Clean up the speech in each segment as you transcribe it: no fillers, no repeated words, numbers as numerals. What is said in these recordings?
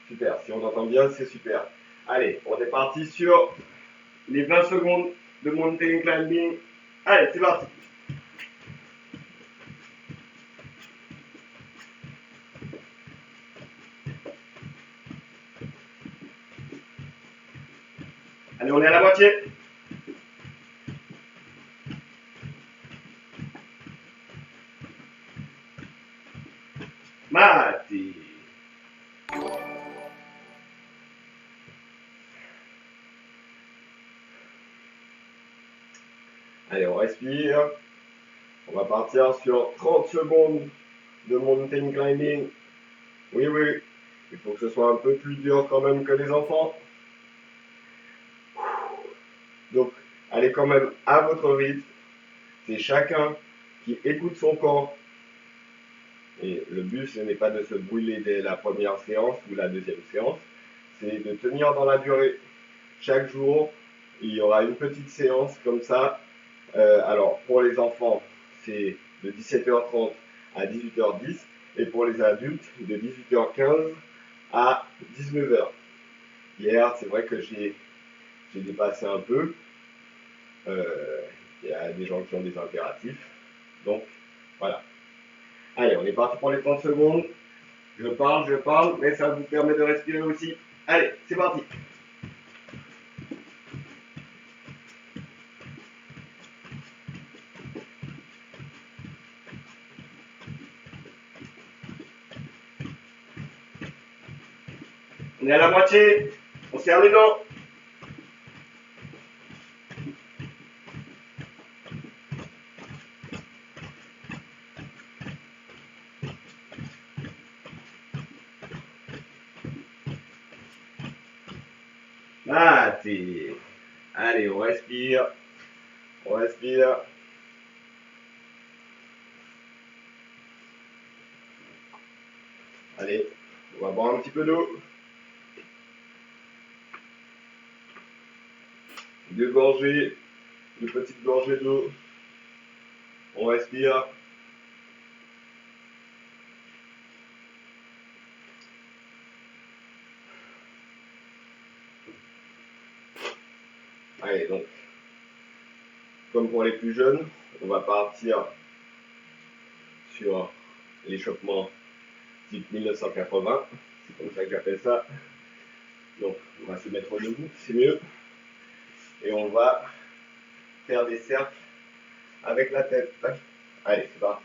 Super, si on entend bien, c'est super. Allez, on est parti sur les 20 secondes de mountain climbing. Allez, c'est parti. Allez, on est à la moitié. Mati. Allez, on respire. On va partir sur 30 secondes de mountain climbing. Oui, oui. Il faut que ce soit un peu plus dur quand même que les enfants. Donc, allez quand même à votre rythme. C'est chacun qui écoute son corps. Et le but, ce n'est pas de se brûler dès la première séance ou la deuxième séance, c'est de tenir dans la durée. Chaque jour, il y aura une petite séance comme ça. Alors, pour les enfants, c'est de 17h30 à 18h10 et pour les adultes, de 18h15 à 19h. Hier, c'est vrai que j'ai dépassé un peu. Il y a des gens qui ont des impératifs. Donc, voilà. Allez, on est parti pour les 30 secondes. Je parle, mais ça vous permet de respirer aussi. Allez, c'est parti. On est à la moitié. On serre les dents. Mati. Allez, on respire. On respire. Allez, on va boire un petit peu d'eau. Deux gorgées, deux petites gorgées d'eau. On respire. Allez, donc, comme pour les plus jeunes, on va partir sur l'échauffement type 1980. C'est comme ça que j'appelle ça. Donc, on va se mettre debout, c'est mieux. Et on va faire des cercles avec la tête. Allez, c'est parti.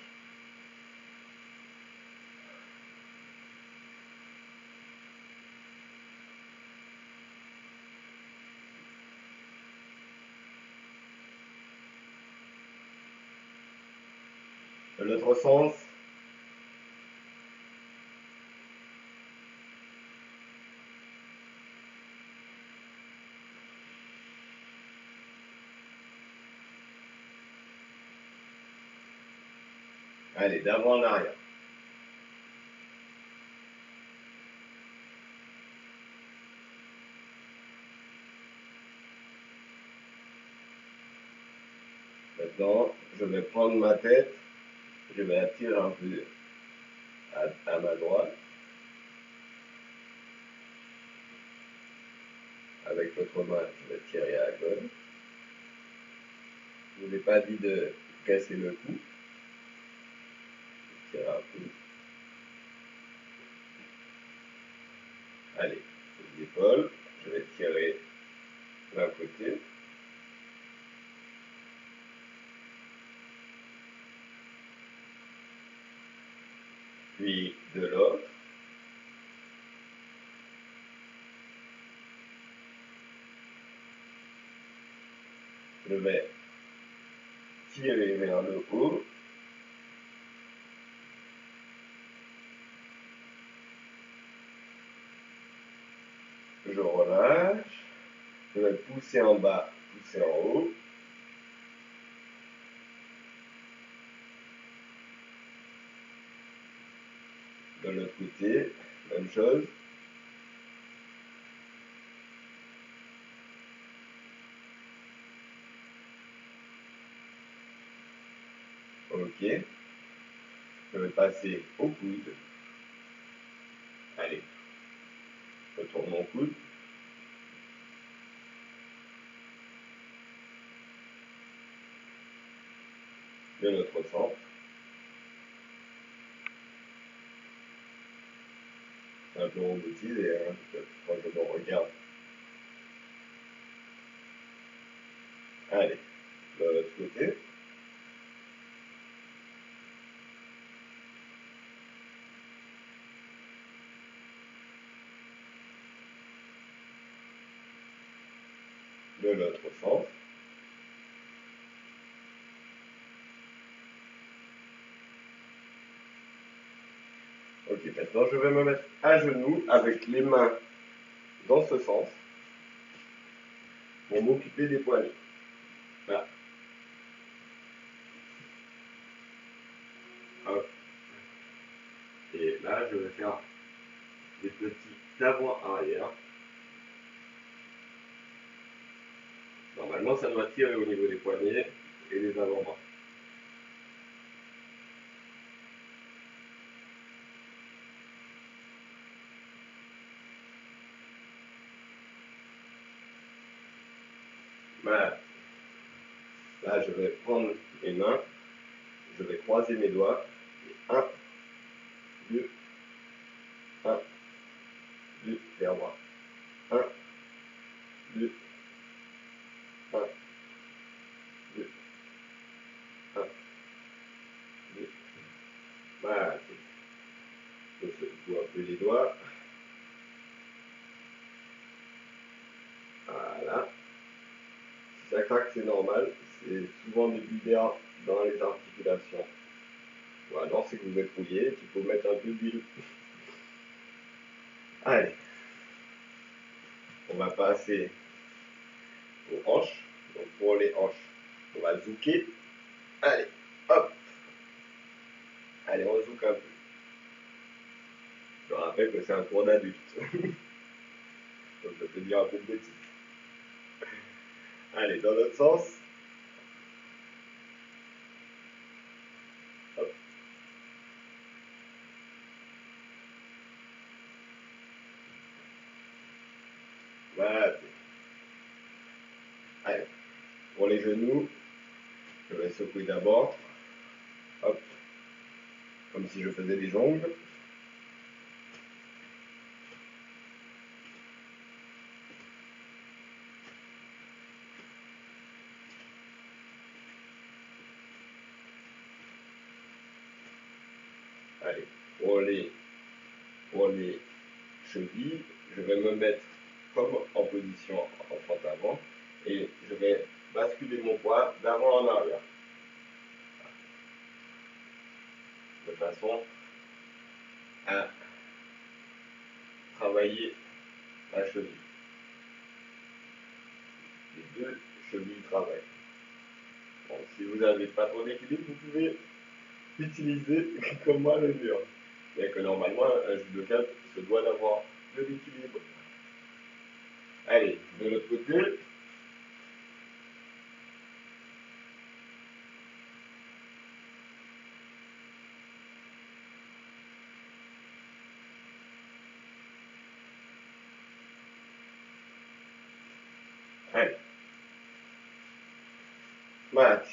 De l'autre sens. Allez, d'avant en arrière. Maintenant, je vais prendre ma tête, je vais la tirer un peu à ma droite. Avec l'autre main, je vais tirer à gauche. Je ne vous ai pas dit de casser le cou. Tirer un peu. Allez, les épaules, je vais tirer d'un côté. Puis de l'autre. Je vais tirer vers le haut. Je relâche. Je vais pousser en bas, pousser en haut. De l'autre côté, même chose. Ok. Je vais passer au coude. Allez. tourne mon coude. De l'autre sens. C'est un peu robotisé, hein, quand je me regarde. Allez, de l'autre côté. De l'autre sens. Ok, maintenant je vais me mettre à genoux avec les mains dans ce sens pour m'occuper des poignets. Là. Hop. Et là, je vais faire des petits d'avant-arrière. Normalement, ça doit tirer au niveau des poignets et des avant-bras. Voilà. Là, je vais prendre mes mains, je vais croiser mes doigts. 1, 2, 1, 2, vers moi. 1, 2, 1, 2, 1, 2. Voilà. Je secoue un peu les doigts. Voilà. Si ça craque, c'est normal. C'est souvent des bulles d'air dans les articulations. Ou alors, c'est que vous êtes rouillé, qu'il faut mettre un peu d'huile. Allez. On va passer aux hanches. Donc, pour les hanches, on va zouker. Allez, hop. Allez, on zouk un peu. Je rappelle que c'est un cours d'adulte. Donc, je peux dire un peu de bêtises. Allez, dans l'autre sens. Hop. Voilà. Allez, pour les genoux, je vais secouer d'abord. Hop. Comme si je faisais des jongles. Allez, pour les chevilles, je vais me mettre comme en position en front avant et je vais basculer mon poids d'avant en arrière. De façon à travailler la cheville. Les deux chevilles travaillent. Bon, si vous n'avez pas trop d'équilibre, vous pouvez utiliser comme moi le mur. Bien que normalement, un judoka se doit d'avoir de l'équilibre. Allez, de l'autre côté. Allez. Voilà.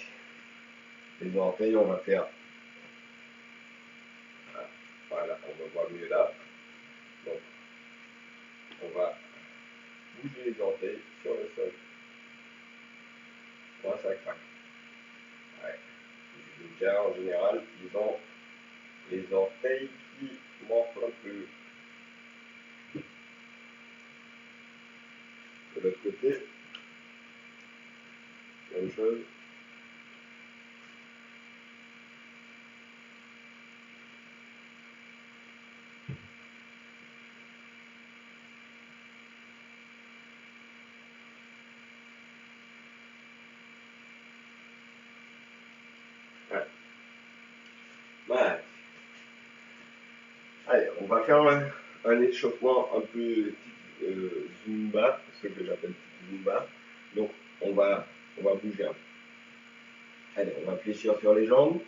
Les orteils, on va faire. Voilà, on me voit mieux là. Donc, on va bouger les orteils sur le sol. Moi, ça craque. Ouais. Les judokas, en général, ils ont les orteils qui morflent un peu. De l'autre côté, même chose. Ouais. Voilà. Allez, on va faire un échauffement un peu type Zumba, ce que j'appelle type Zumba. Donc, on va bouger un peu. Allez, on va fléchir sur les jambes.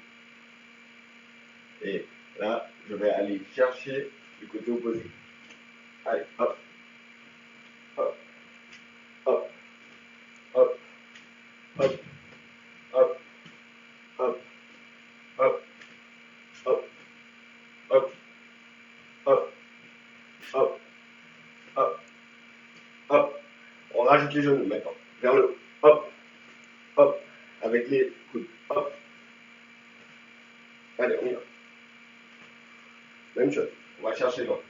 Et là, je vais aller chercher du côté opposé. Allez, hop. hop, hop, hop, hop, hop, hop, hop, hop, hop, hop. On rajoute les genoux maintenant. Vers le haut. Hop, hop. Avec les coudes. Hop. Allez, on y va. Même chose. On va chercher loin.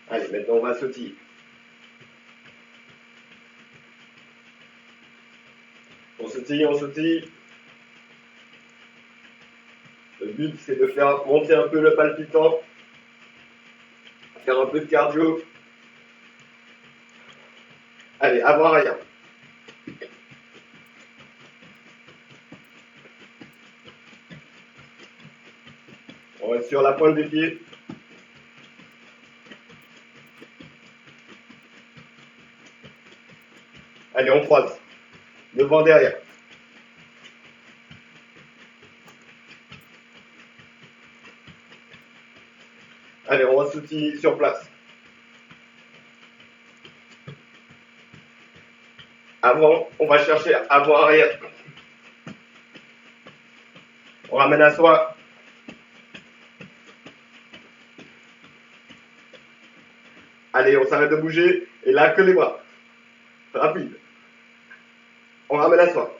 Allez, maintenant on va sautiller. On sautille, on sautille. Le but c'est de faire monter un peu le palpitant, faire un peu de cardio. Allez, avant-arrière. On reste sur la pointe des pieds. Allez, on croise. Devant, derrière. Allez, on sautille sur place. Avant, on va chercher avant-arrière. On ramène à soi. Allez, on s'arrête de bouger. Et là, que les bras. Rapide. On ramène à soi.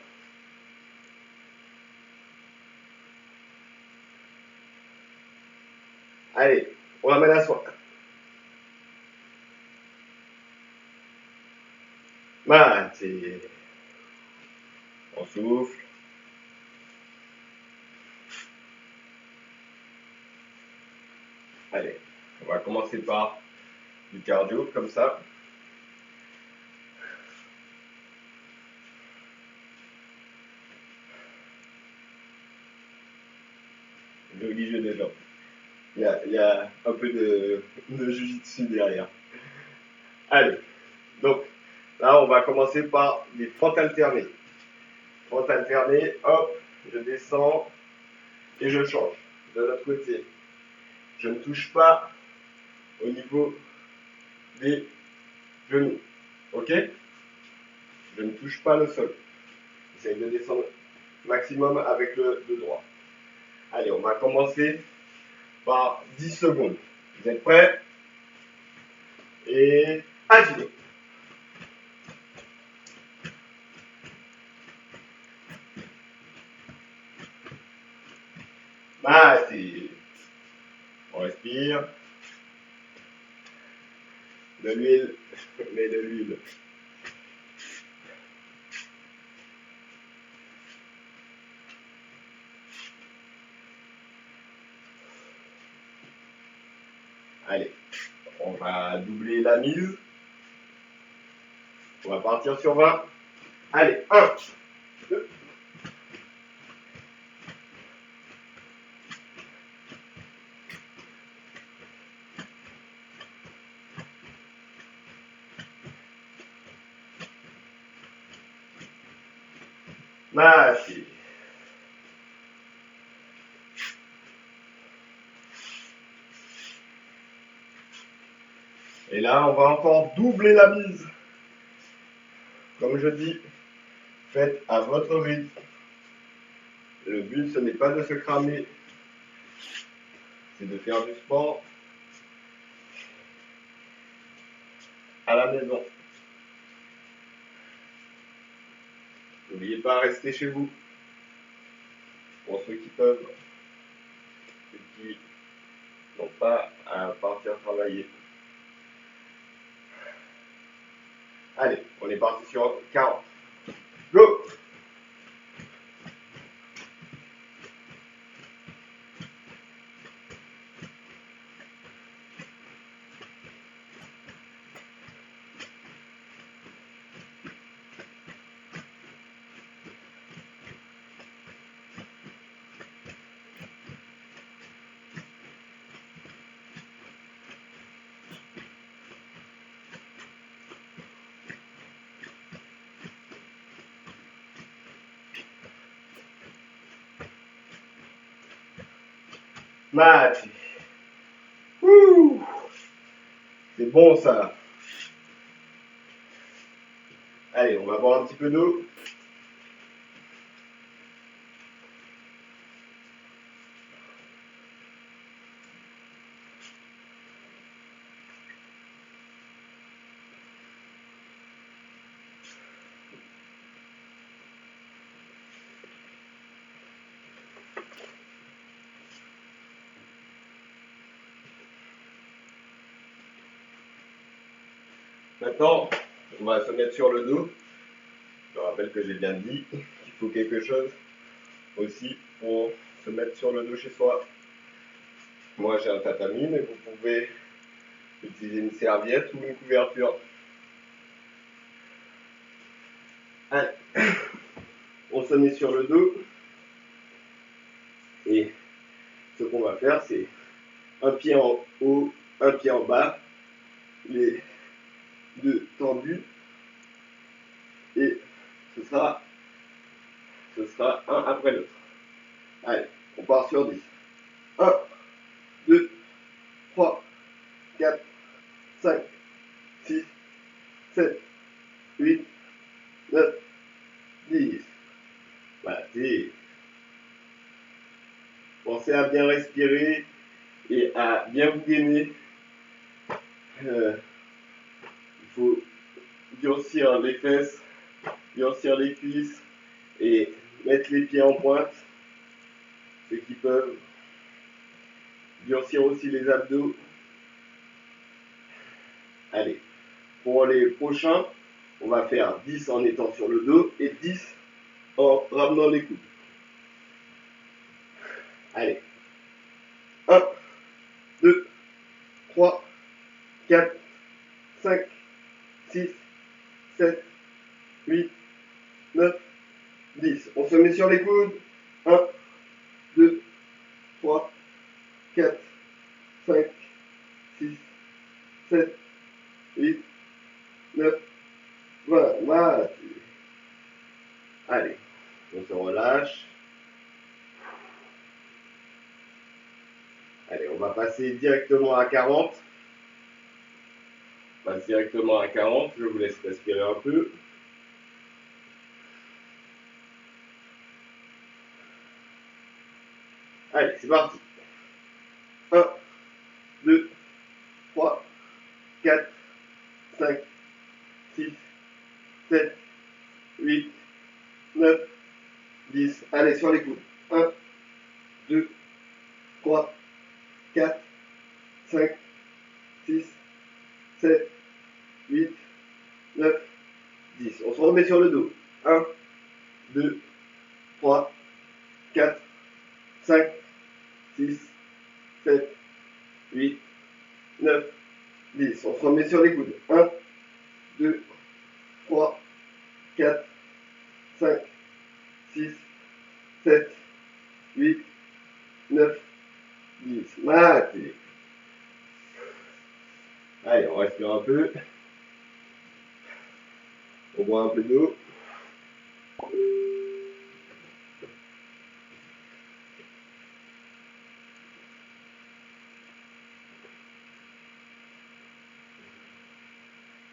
Allez, on ramène à soi. Matez. On souffle. Allez, on va commencer par du cardio, comme ça. Joli jeu de jambes. Il y a un peu de jiu-jitsu derrière. Allez, donc là, on va commencer par des fentes alternées. Fente alternée, hop, je descends et je change de l'autre côté. Je ne touche pas au niveau des genoux. Ok? Je ne touche pas le sol. J'essaie de descendre maximum avec le droit. Allez, on va commencer par 10 secondes. Vous êtes prêts? Et agilez. Matez. On respire. De l'huile, mais de l'huile. Allez, on va doubler la mise. On va partir sur 20. Allez, 1, 2. Lâchez. Et là, on va encore doubler la mise. Comme je dis, faites à votre rythme. Le but, ce n'est pas de se cramer, c'est de faire du sport à la maison. N'oubliez pas de rester chez vous. Pour ceux qui peuvent, ceux qui n'ont pas à partir travailler. Allez, on est parti sur 40. Go! Match. Ouh. C'est bon ça. Allez, on va boire un petit peu d'eau. Maintenant, on va se mettre sur le dos. Je rappelle que j'ai bien dit qu'il faut quelque chose aussi pour se mettre sur le dos chez soi. Moi j'ai un tatami, mais vous pouvez utiliser une serviette ou une couverture. Allez, on se met sur le dos et ce qu'on va faire, c'est un pied en haut, un pied en bas, les deux tendus, et ce sera un après l'autre. Allez, on part sur 10. 1, 2, 3, 4, 5, 6, 7, 8, 9, 10. Voilà, pensez à bien respirer et à bien vous gainer. Il faut durcir les fesses, durcir les cuisses et mettre les pieds en pointe. Ceux qui peuvent durcir aussi les abdos. Allez, pour les prochains, on va faire 10 en étant sur le dos et 10 en ramenant les coudes. Allez, 1, 2, 3, 4, 5, 6, 7, 8, 9, 10. On se met sur les coudes. 1, 2, 3, 4, 5, 6, 7, 8, 9, 20. Voilà. Allez, on se relâche. Allez, on va passer directement à 40. On passe directement à 40. Je vous laisse respirer un peu. Allez, c'est parti. 1, 2, 3, 4, 5, 6, 7, 8, 9, 10. Allez, sur les coudes. 1, 2, 3, 4, 5, 6, 7, 8, 9, 10. On se remet sur le dos. 1, 2, 3, 4, 5, 6, 7, 8, 9, 10. On se remet sur les coudes. 1, 2, 3, 4, 5, 6, 7, 8, 9, 10. Matez. Allez, on respire un peu. On boit un peu d'eau.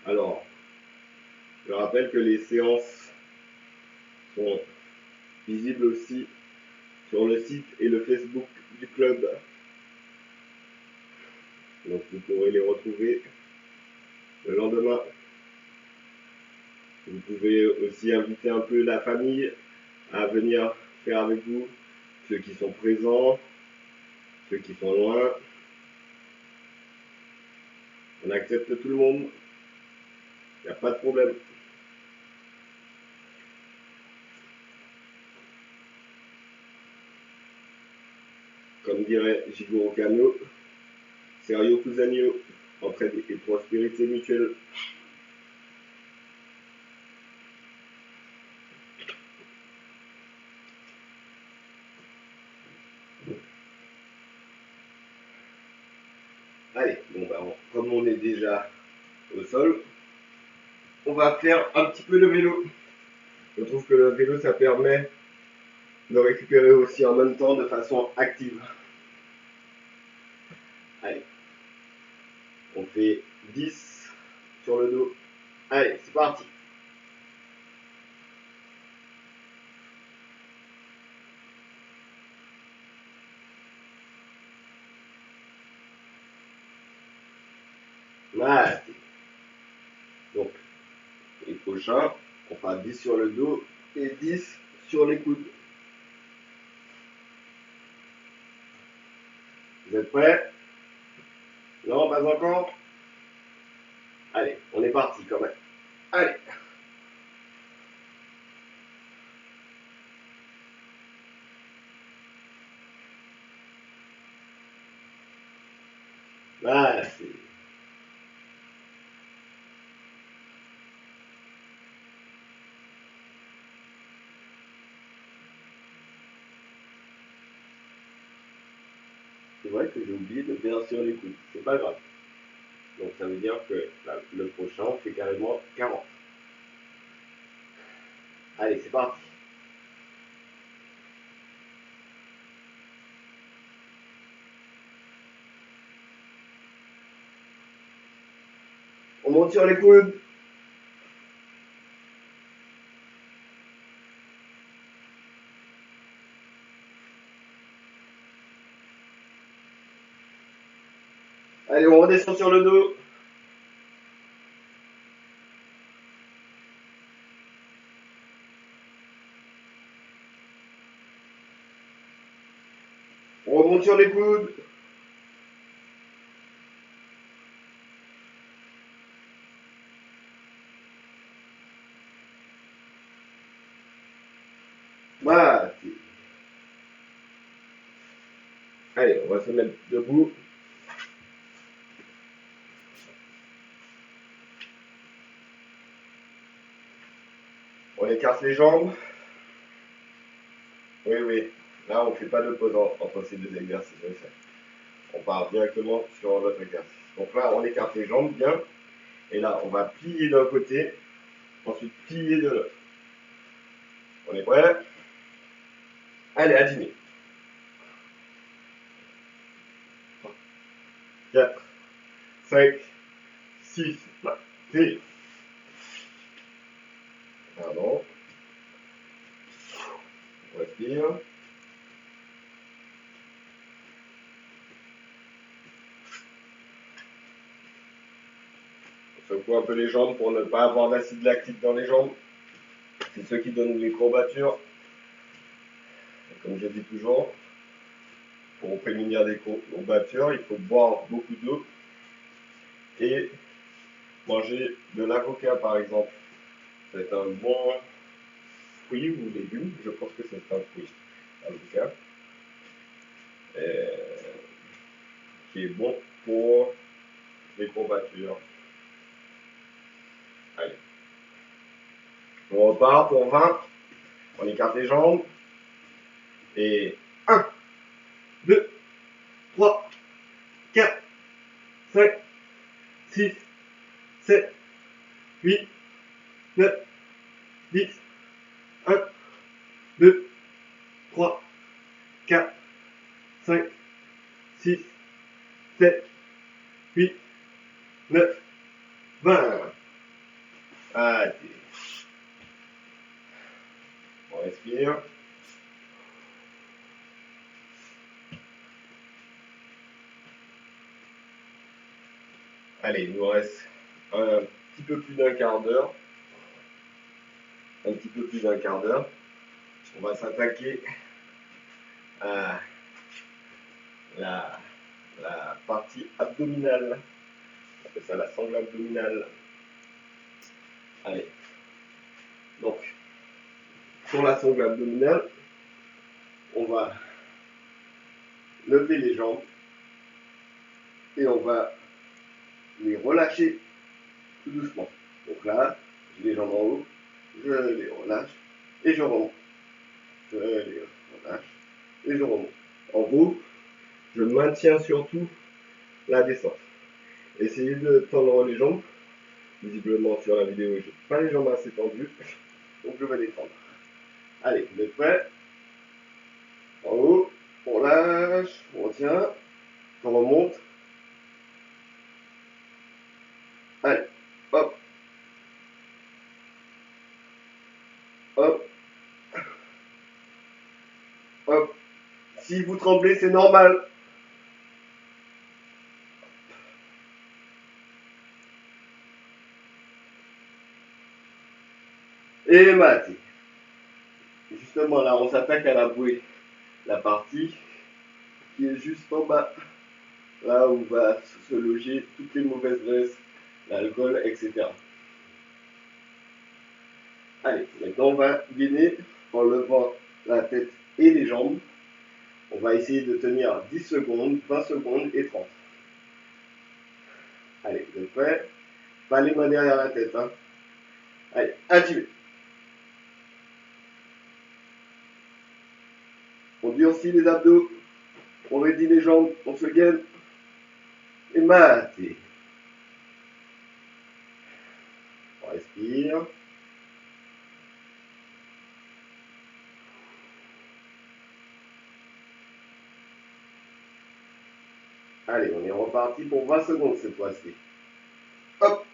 Alors, je rappelle que les séances sont visibles aussi sur le site et le Facebook du club. Donc vous pourrez les retrouver le lendemain. Vous pouvez aussi inviter un peu la famille à venir faire avec vous, ceux qui sont présents, ceux qui sont loin. On accepte tout le monde, il n'y a pas de problème. Comme dirait Jigoro Kano, Serio Kusanyo, entraide et prospérité mutuelle. Allez, bon ben, comme on est déjà au sol, on va faire un petit peu de vélo. Je trouve que le vélo, ça permet de récupérer aussi en même temps de façon active. fait 10 sur le dos. Allez, c'est parti. Voilà. Donc, les prochains, on fera 10 sur le dos et 10 sur les coudes. Vous êtes prêts? Non, pas encore? Allez, on est parti quand même. Allez. Voilà, c'est... C'est vrai que j'ai oublié de faire sur les coudes. C'est pas grave. Donc ça veut dire que le prochain, on fait carrément 40. Allez, c'est parti. On monte sur les coudes. Allez, on redescend sur le dos. On remonte sur les coudes. Voilà. Allez, on va se mettre debout. On écarte les jambes. Oui, oui. Là, on ne fait pas de pause entre ces deux exercices. On part directement sur notre exercice. Donc là, on écarte les jambes bien. Et là, on va plier d'un côté, ensuite plier de l'autre. On est prêt? Allez, à dîner. 4, 5, 6, 7. Pardon. On respire. On secoue un peu les jambes pour ne pas avoir d'acide lactique dans les jambes. C'est ce qui donne les courbatures. Et comme je dis toujours, pour prévenir des courbatures, il faut boire beaucoup d'eau et manger de l'avocat par exemple. C'est un bon fruit ou légume, je pense que c'est un fruit, l'avocat, qui est bon pour les courbatures. Allez. On repart pour 20. On écarte les jambes. Et 1, 2, 3, 4, 5, 6, 7, 8, 9, 10, 1, 2, 3, 4, 5, 6, 7, 8, 9, 20. Allez. On respire. Allez, il nous reste un petit peu plus d'un quart d'heure. Un petit peu plus d'un quart d'heure. On va s'attaquer à la partie abdominale. On appelle ça la sangle abdominale. Allez. Donc, sur la sangle abdominale, on va lever les jambes et on va les relâcher tout doucement. Donc là, j'ai les jambes en haut, je les relâche et je remonte. Je les relâche et je remonte. En gros, je maintiens surtout la descente. Essayez de tendre les jambes. Visiblement sur la vidéo, je n'ai pas les jambes assez tendues, donc je vais les tendre. Allez, vous êtes prêts? En haut, on lâche, on tient, on remonte. Hop, hop. Si vous tremblez, c'est normal. Et Mathé. Justement, là, on s'attaque à la bouée. La partie qui est juste en bas. Là où va se loger toutes les mauvaises graisses, l'alcool, etc. Allez, maintenant on va gainer en levant la tête et les jambes. On va essayer de tenir 10 secondes, 20 secondes et 30. Allez, vous êtes prêts? Pas les mains derrière la tête. Hein. Allez, activez. On durcit les abdos, on raidit les jambes, on se gaine. Et maté. On respire. Allez, on est reparti pour 20 secondes cette fois-ci. Hop.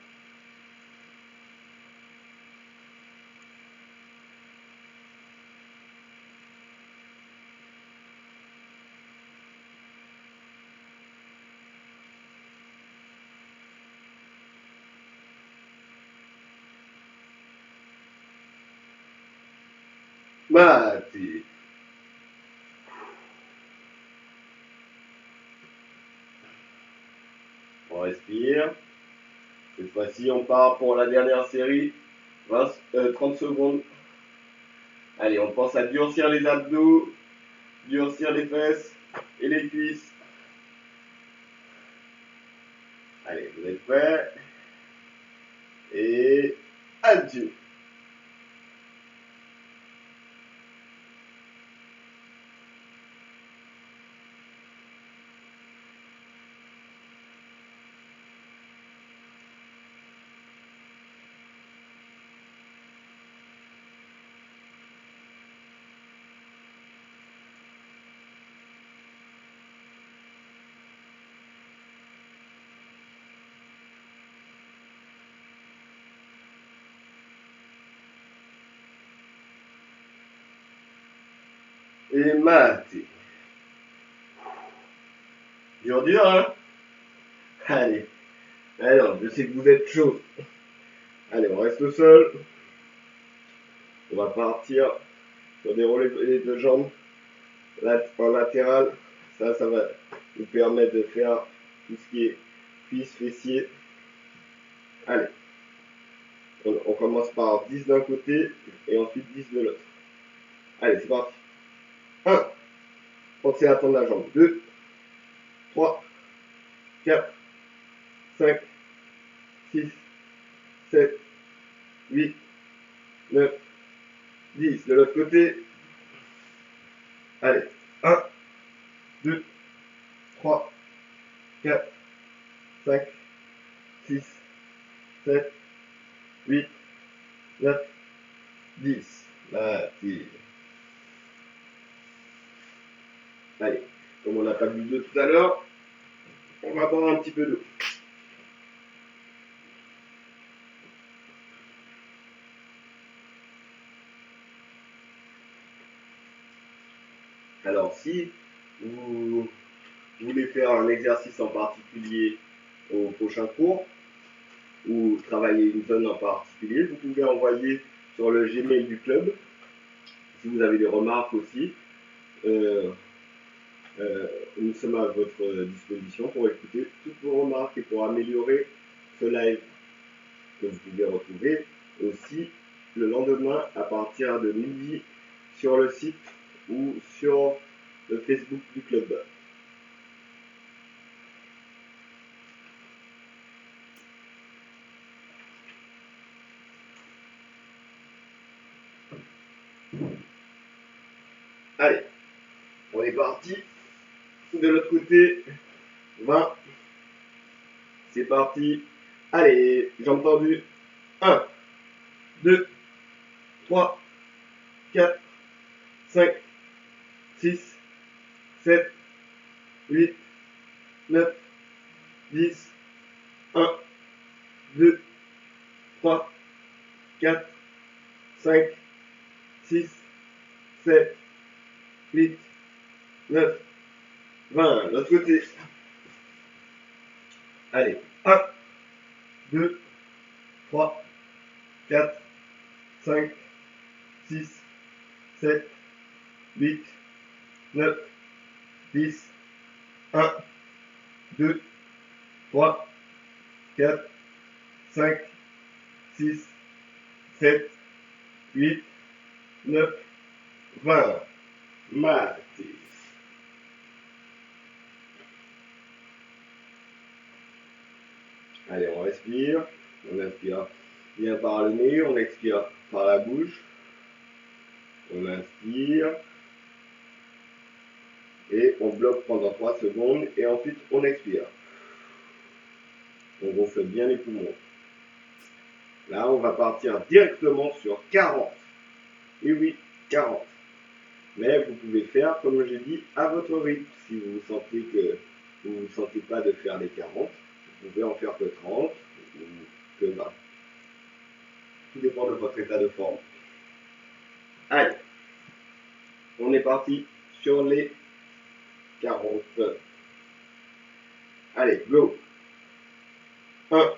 Maté. On respire. Cette fois-ci, on part pour la dernière série. 30 secondes. Allez, on pense à durcir les abdos, durcir les fesses et les cuisses. Allez, vous êtes prêts? Et adieu. Et maté. Dur, hein? Allez. Alors, je sais que vous êtes chaud. Allez, on reste au sol. On va partir sur des relevés de jambes en latéral. Ça va nous permettre de faire tout ce qui est cuisses, fessiers. Allez. On commence par 10 d'un côté et ensuite 10 de l'autre. Allez, c'est parti. 1. Pensez à tendre la jambe. 2, 3, 4, 5, 6, 7, 8, 9, 10. De l'autre côté. Allez. 1, 2, 3, 4, 5, 6, 7, 8, 9, 10. Là, allez. Comme on n'a pas bu d'eau tout à l'heure, on va boire un petit peu d'eau. Alors, si vous voulez faire un exercice en particulier au prochain cours ou travailler une zone en particulier, vous pouvez envoyer sur le Gmail du club. Si vous avez des remarques aussi, nous sommes à votre disposition pour écouter toutes vos remarques et pour améliorer ce live que vous pouvez retrouver aussi le lendemain à partir de midi sur le site ou sur le Facebook du club. Allez, on est parti. De l'autre côté, 20. C'est parti. Allez, jambes tendues. 1, 2, 3, 4, 5, 6, 7, 8, 9, 10. 1, 2, 3, 4, 5, 6, 7, 8, 9, 20. L'autre côté. Allez, 1, 2, 3, 4, 5, 6, 7, 8, 9, 10, 1, 2, 3, 4, 5, 6, 7, 8, 9, 20. Mathis. Allez, on respire. On inspire bien par le nez, on expire par la bouche. On inspire. Et on bloque pendant 3 secondes. Et ensuite, on expire. On gonfle bien les poumons. Là, on va partir directement sur 40. Et oui, 40. Mais vous pouvez faire, comme j'ai dit, à votre rythme. Si vous sentez que vous ne vous sentez pas de faire les 40, vous pouvez en faire que 30 ou que 20. Tout dépend de votre état de forme. Allez, on est parti sur les 40. Allez, go. 1,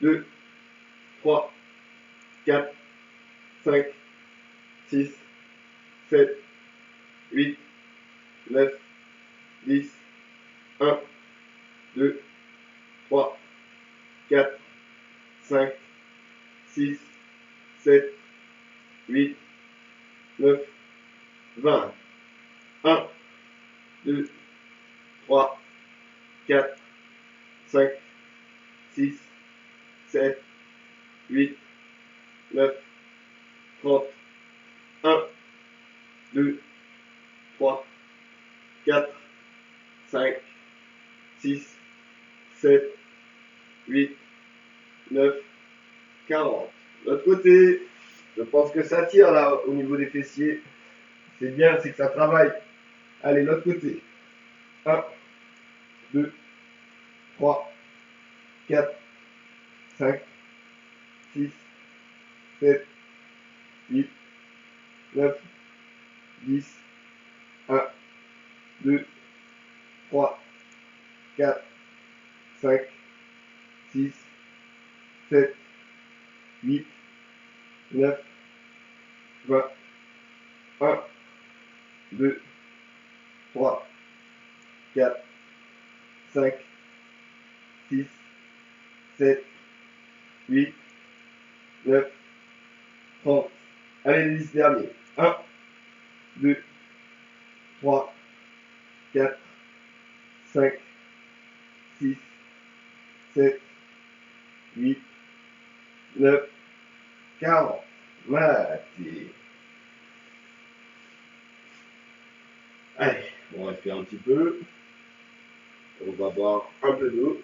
2, 3, 4, 5, 6, 7, 8, 9, 10, 1, 2, 3, 4, 5, 6, 7, 8, 9, 20. 1, 2, 3, 4, 5, 6, 7, 8, 9, 30. 1, 2, 3, 4, 5, 6, 7, 8, 9, 40. L'autre côté, je pense que ça tire là au niveau des fessiers. C'est bien, c'est que ça travaille. Allez, l'autre côté. 1, 2, 3, 4, 5, 6, 7, 8, 9, 10, 1, 2, 3, 4, 5, 6, 7, 8, 9, 20, 1, 2, 3, 4, 5, 6, 7, 8, 9, 30. Allez, les 10 derniers. 1, 2, 3, 4, 5, 6, 7, 8, 9, 40. Mathis. Allez, on respire un petit peu. On va boire un peu d'eau.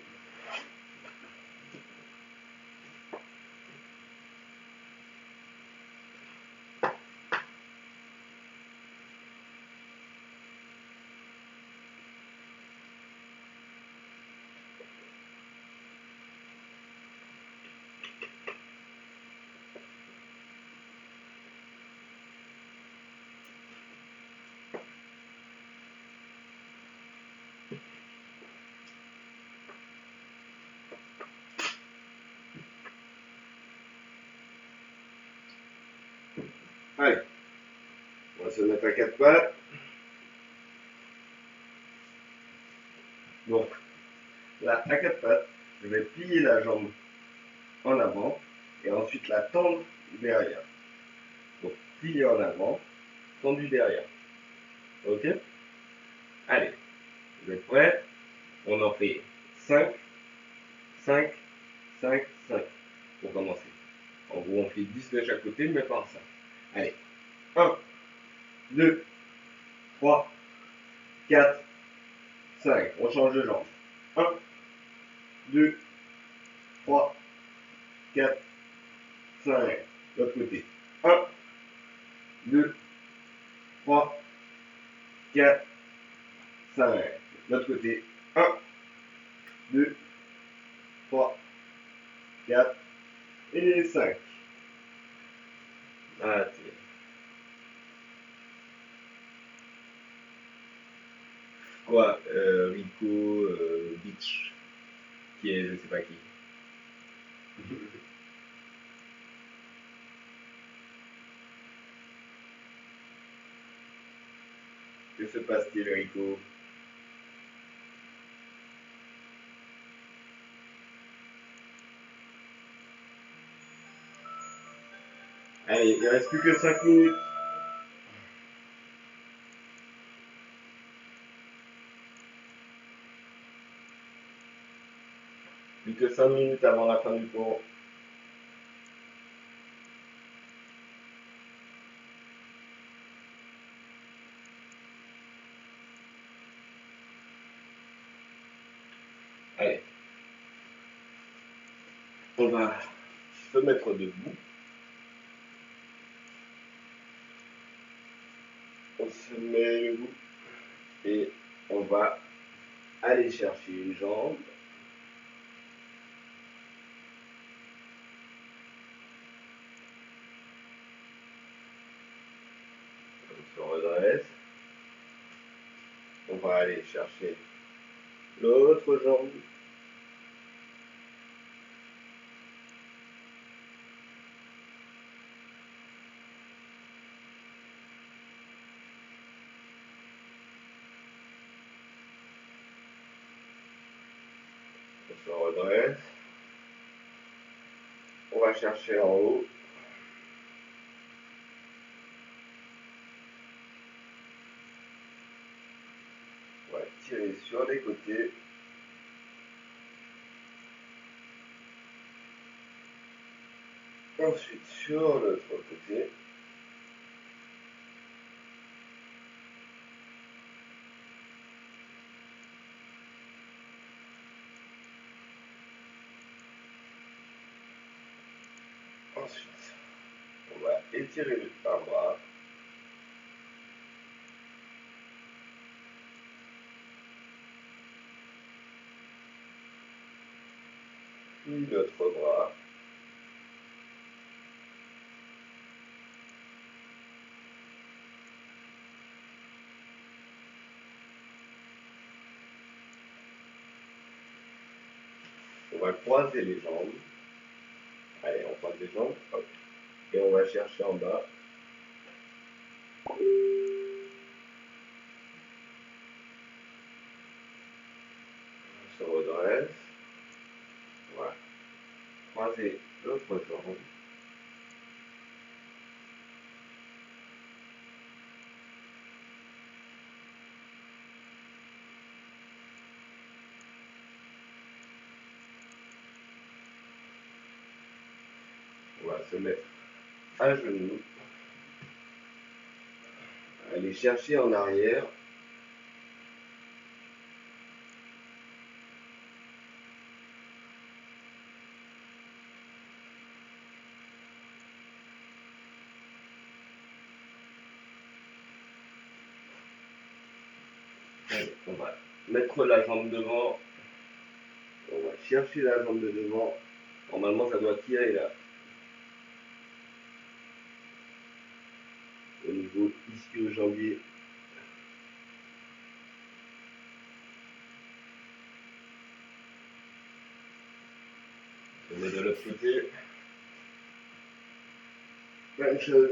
Allez, on va se mettre à 4 pattes. Donc, là, à 4 pattes, je vais plier la jambe en avant et ensuite la tendre derrière. Donc, plier en avant, tendu derrière. Ok? Allez, vous êtes prêts? On en fait 5, 5, 5, 5 pour commencer. En gros, on fait 10 de chaque côté, mais par ça. Allez, 1, 2, 3, 4, 5. On change de jambe. 1, 2, 3, 4, 5. L'autre côté. 1, 2, 3, 4, 5. L'autre côté. 1, 2, 3, 4 et 5. Ah, quoi Rico Beach, qui est je sais pas qui. Que se passe-t-il, Rico? Allez, il reste plus que 5 minutes. Plus que 5 minutes avant la fin du cours. Allez, on va se mettre debout. On se met debout et on va aller chercher une jambe. On se redresse. On va aller chercher l'autre jambe. On se redresse. On va chercher en haut. On va tirer sur les côtés. Ensuite sur l'autre côté. Ensuite, on va étirer un bras. Puis l'autre bras. On va croiser les jambes. Allez, on croise les jambes. Hop. Et on va chercher en bas. On se redresse. Voilà. Croiser l'autre jambe. On va se mettre à genoux. Aller chercher en arrière. Allez, on va mettre la jambe devant. On va chercher la jambe de devant. Normalement, ça doit tirer là. Au niveau ischio-jambier. On met de l'autre côté. Même chose.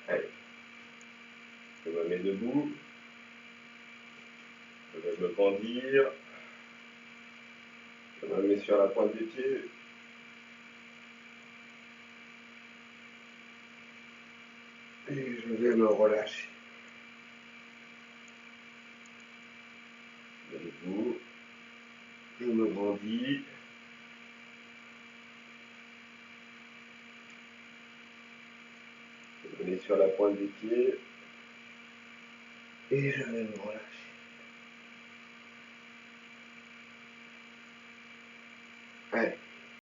Allez. Je me mets debout. Je vais me grandir. Je me mets sur la pointe des pieds. Et je vais me relâcher. Debout. Je me grandis. Je me mets sur la pointe des pieds. Et je vais me relâcher. Allez.